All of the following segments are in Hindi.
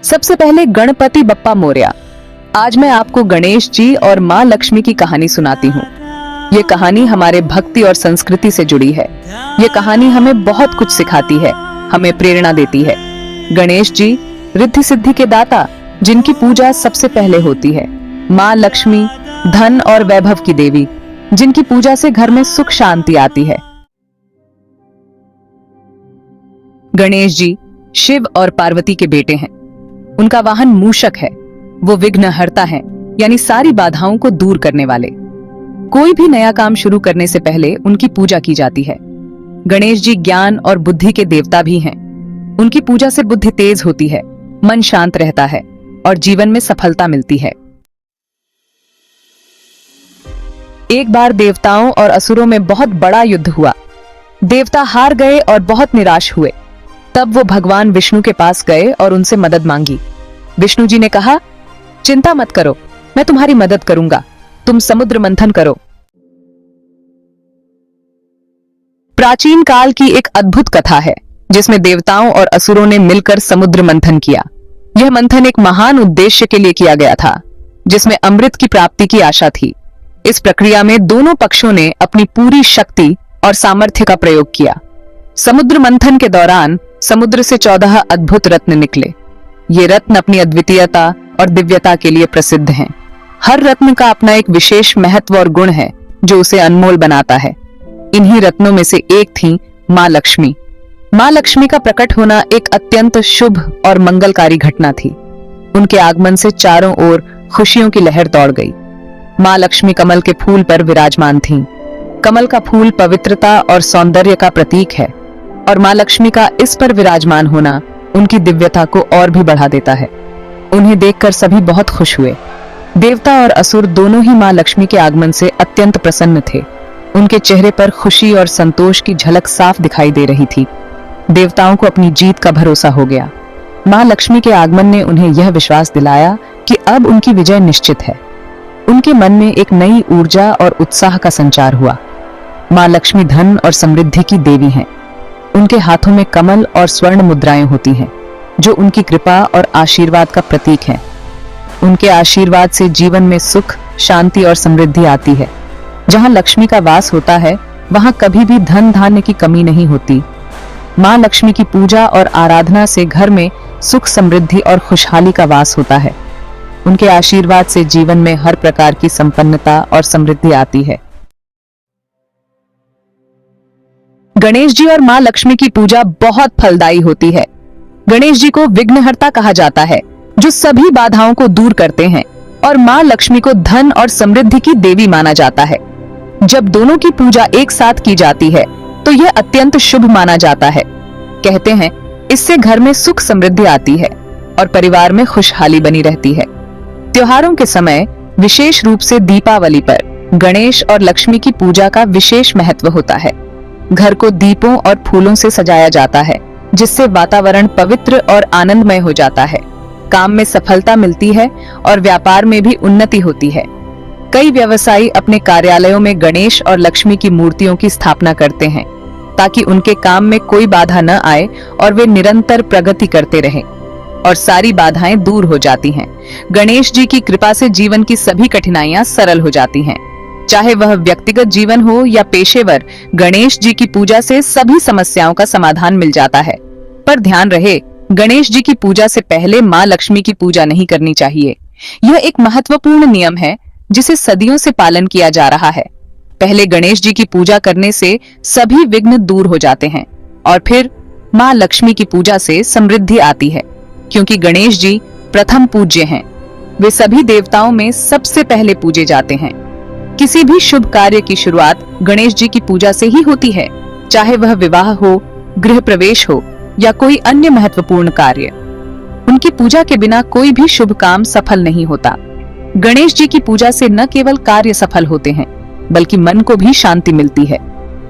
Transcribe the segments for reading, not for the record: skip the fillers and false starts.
सबसे पहले गणपति बप्पा मोरया। आज मैं आपको गणेश जी और माँ लक्ष्मी की कहानी सुनाती हूँ। ये कहानी हमारे भक्ति और संस्कृति से जुड़ी है। ये कहानी हमें बहुत कुछ सिखाती है, हमें प्रेरणा देती है। गणेश जी रिद्धि सिद्धि के दाता, जिनकी पूजा सबसे पहले होती है। माँ लक्ष्मी धन और वैभव की देवी, जिनकी पूजा से घर में सुख शांति आती है। गणेश जी शिव और पार्वती के बेटे हैं। उनका वाहन मूषक है। वो विघ्नहर्ता हैं, यानी सारी बाधाओं को दूर करने वाले। कोई भी नया काम शुरू करने से पहले उनकी पूजा की जाती है। गणेश जी ज्ञान और बुद्धि के देवता भी हैं। उनकी पूजा से बुद्धि तेज होती है, मन शांत रहता है और जीवन में सफलता मिलती है। एक बार देवताओं और असुरों में बहुत बड़ा युद्ध हुआ। देवता हार गए और बहुत निराश हुए। तब वो भगवान विष्णु के पास गए और उनसे मदद मांगी। विष्णु जी ने कहा, चिंता मत करो, मैं तुम्हारी मदद करूंगा। तुम समुद्र मंथन करो। प्राचीन काल की एक अद्भुत कथा है, जिसमें देवताओं और असुरों ने मिलकर समुद्र मंथन किया। यह मंथन एक महान उद्देश्य के लिए किया गया था, जिसमें अमृत की प्राप्ति की आशा थी। इस प्रक्रिया में दोनों पक्षों ने अपनी पूरी शक्ति और सामर्थ्य का प्रयोग किया। समुद्र मंथन के दौरान समुद्र से 14 अद्भुत रत्न निकले। ये रत्न अपनी अद्वितीयता और दिव्यता के लिए प्रसिद्ध हैं। हर रत्न का अपना एक विशेष महत्व और गुण है, जो उसे अनमोल बनाता है। इन्हीं रत्नों में से एक थी माँ लक्ष्मी। माँ लक्ष्मी का प्रकट होना एक अत्यंत शुभ और मंगलकारी घटना थी। उनके आगमन से चारों ओर खुशियों की लहर दौड़ गई। माँ लक्ष्मी कमल के फूल पर विराजमान थीं। कमल का फूल पवित्रता और सौंदर्य का प्रतीक है, और माँ लक्ष्मी का इस पर विराजमान होना उनकी दिव्यता को और भी बढ़ा देता है। उन्हें देखकर सभी बहुत खुश हुए। देवता और असुर दोनों ही माँ लक्ष्मी के आगमन से अत्यंत प्रसन्न थे। उनके चेहरे पर खुशी और संतोष की झलक साफ दिखाई दे रही थी। देवताओं को अपनी जीत का भरोसा हो गया। माँ लक्ष्मी के आगमन ने उन्हें यह विश्वास दिलाया कि अब उनकी विजय निश्चित है। उनके मन में एक नई ऊर्जा और उत्साह का संचार हुआ। माँ लक्ष्मी धन और समृद्धि की देवी हैं। उनके हाथों में कमल और स्वर्ण मुद्राएं होती हैं, जो उनकी कृपा और आशीर्वाद का प्रतीक हैं। उनके आशीर्वाद से जीवन में सुख, शांति और समृद्धि आती है। जहां लक्ष्मी का वास होता है, वहां कभी भी धन धान्य की कमी नहीं होती। माँ लक्ष्मी की पूजा और आराधना से घर में सुख, समृद्धि और खुशहाली का वास होता है। उनके आशीर्वाद से जीवन में हर प्रकार की संपन्नता और समृद्धि आती है। गणेश जी और माँ लक्ष्मी की पूजा बहुत फलदायी होती है। गणेश जी को विघ्नहर्ता कहा जाता है, जो सभी बाधाओं को दूर करते हैं, और माँ लक्ष्मी को धन और समृद्धि की देवी माना जाता है। जब दोनों की पूजा एक साथ की जाती है, तो यह अत्यंत शुभ माना जाता है। कहते हैं, इससे घर में सुख समृद्धि आती है और परिवार में खुशहाली बनी रहती है। त्योहारों के समय, विशेष रूप से दीपावली पर, गणेश और लक्ष्मी की पूजा का विशेष महत्व होता है। घर को दीपों और फूलों से सजाया जाता है, जिससे वातावरण पवित्र और आनंदमय हो जाता है। काम में सफलता मिलती है और व्यापार में भी उन्नति होती है। कई व्यवसायी अपने कार्यालयों में गणेश और लक्ष्मी की मूर्तियों की स्थापना करते हैं, ताकि उनके काम में कोई बाधा न आए और वे निरंतर प्रगति करते रहें, और सारी बाधाएं दूर हो जाती हैं। गणेश जी की कृपा से जीवन की सभी कठिनाइयां सरल हो जाती हैं। चाहे वह व्यक्तिगत जीवन हो या पेशेवर, गणेश जी की पूजा से सभी समस्याओं का समाधान मिल जाता है। पर ध्यान रहे, गणेश जी की पूजा से पहले माँ लक्ष्मी की पूजा नहीं करनी चाहिए। यह एक महत्वपूर्ण नियम है, जिसे सदियों से पालन किया जा रहा है। पहले गणेश जी की पूजा करने से सभी विघ्न दूर हो जाते हैं, और फिर माँ लक्ष्मी की पूजा से समृद्धि आती है, क्योंकि गणेश जी प्रथम पूज्य हैं। वे सभी देवताओं में सबसे पहले पूजे जाते हैं। किसी भी शुभ कार्य की शुरुआत गणेश जी की पूजा से ही होती है, चाहे वह विवाह हो, गृह प्रवेश हो या कोई अन्य महत्वपूर्ण कार्य। उनकी पूजा के बिना कोई भी शुभ काम सफल नहीं होता। गणेश जी की पूजा से न केवल कार्य सफल होते हैं, बल्कि मन को भी शांति मिलती है।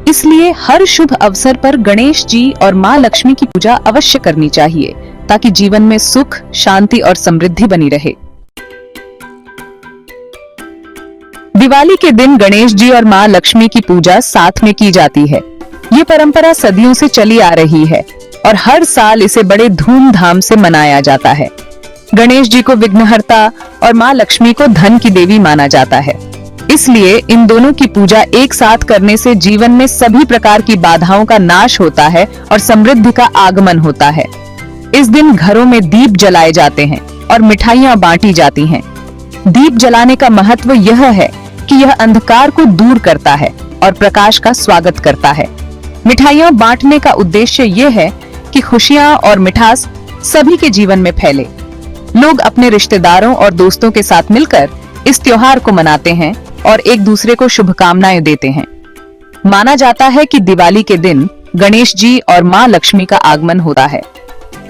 इसलिए हर शुभ अवसर पर गणेश जी और माँ लक्ष्मी की पूजा अवश्य करनी चाहिए, ताकि जीवन में सुख, शांति और समृद्धि बनी रहे। दिवाली के दिन गणेश जी और माँ लक्ष्मी की पूजा साथ में की जाती है। ये परंपरा सदियों से चली आ रही है और हर साल इसे बड़े धूमधाम से मनाया जाता है। गणेश जी को विघ्नहर्ता और माँ लक्ष्मी को धन की देवी माना जाता है। इसलिए इन दोनों की पूजा एक साथ करने से जीवन में सभी प्रकार की बाधाओं का नाश होता है और समृद्धि का आगमन होता है। इस दिन घरों में दीप जलाए जाते हैं और मिठाइयां बांटी जाती हैं। दीप जलाने का महत्व यह है कि यह अंधकार को दूर करता है और प्रकाश का स्वागत करता है। मिठाइयां बांटने का उद्देश्य यह है कि खुशियां और मिठास सभी के जीवन में फैले। लोग अपने रिश्तेदारों और दोस्तों के साथ मिलकर इस त्योहार को मनाते हैं और एक दूसरे को शुभकामनाएं देते हैं। माना जाता है कि दिवाली के दिन गणेश जी और माँ लक्ष्मी का आगमन होता है।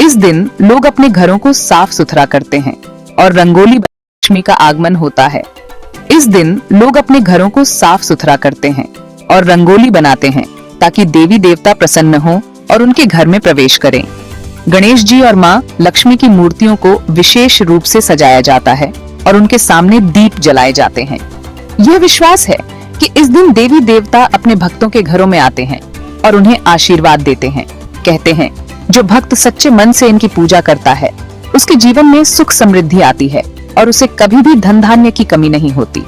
इस दिन लोग अपने घरों को साफ सुथरा करते हैं और रंगोली लक्ष्मी का आगमन होता है। इस दिन लोग अपने घरों को साफ सुथरा करते हैं और रंगोली बनाते हैं ताकि देवी देवता प्रसन्न हो और उनके घर में प्रवेश करें। गणेश जी और माँ लक्ष्मी की मूर्तियों को विशेष रूप से सजाया जाता है और उनके सामने दीप जलाए जाते हैं। यह विश्वास है कि इस दिन देवी देवता अपने भक्तों के घरों में आते हैं और उन्हें आशीर्वाद देते हैं। कहते हैं, जो भक्त सच्चे मन से इनकी पूजा करता है उसके जीवन में सुख समृद्धि आती है और उसे कभी भी धन धान्य की कमी नहीं होती।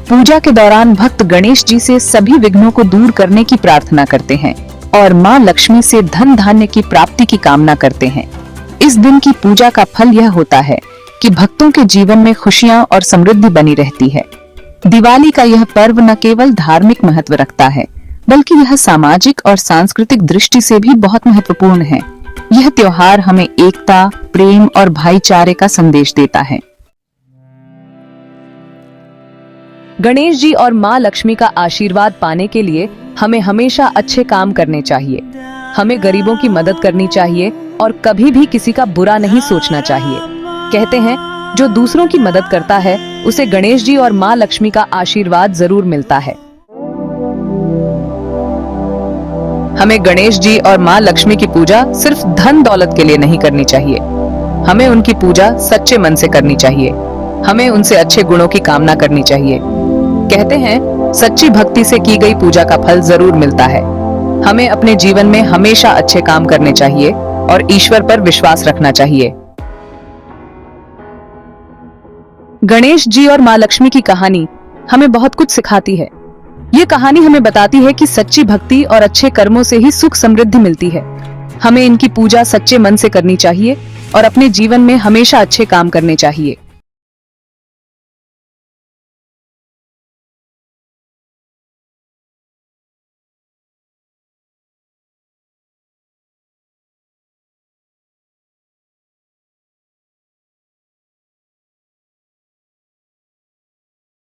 पूजा के दौरान भक्त गणेश जी से सभी विघ्नों को दूर करने की प्रार्थना करते हैं और माँ लक्ष्मी से धन धान्य की प्राप्ति की कामना करते हैं। इस दिन की पूजा का फल यह होता है कि भक्तों के जीवन में खुशियां और समृद्धि बनी रहती है। दिवाली का यह पर्व न केवल धार्मिक महत्व रखता है बल्कि यह सामाजिक और सांस्कृतिक दृष्टि से भी बहुत महत्वपूर्ण है। यह त्योहार हमें एकता, प्रेम और भाईचारे का संदेश देता है। गणेश जी और माँ लक्ष्मी का आशीर्वाद पाने के लिए हमें हमेशा अच्छे काम करने चाहिए। हमें गरीबों की मदद करनी चाहिए और कभी भी किसी का बुरा नहीं सोचना चाहिए। कहते हैं, जो दूसरों की मदद करता है उसे गणेश जी और माँ लक्ष्मी का आशीर्वाद जरूर मिलता है। हमें गणेश जी और माँ लक्ष्मी की पूजा सिर्फ धन दौलत के लिए नहीं करनी चाहिए। हमें उनकी पूजा सच्चे मन से करनी चाहिए। हमें उनसे अच्छे गुणों की कामना करनी चाहिए। कहते हैं, सच्ची भक्ति से की गई पूजा का फल जरूर मिलता है। हमें अपने जीवन में हमेशा अच्छे काम करने चाहिए और ईश्वर पर विश्वास रखना चाहिए। गणेश जी और माँ लक्ष्मी की कहानी हमें बहुत कुछ सिखाती है। ये कहानी हमें बताती है कि सच्ची भक्ति और अच्छे कर्मों से ही सुख समृद्धि मिलती है। हमें इनकी पूजा सच्चे मन से करनी चाहिए और अपने जीवन में हमेशा अच्छे काम करने चाहिए।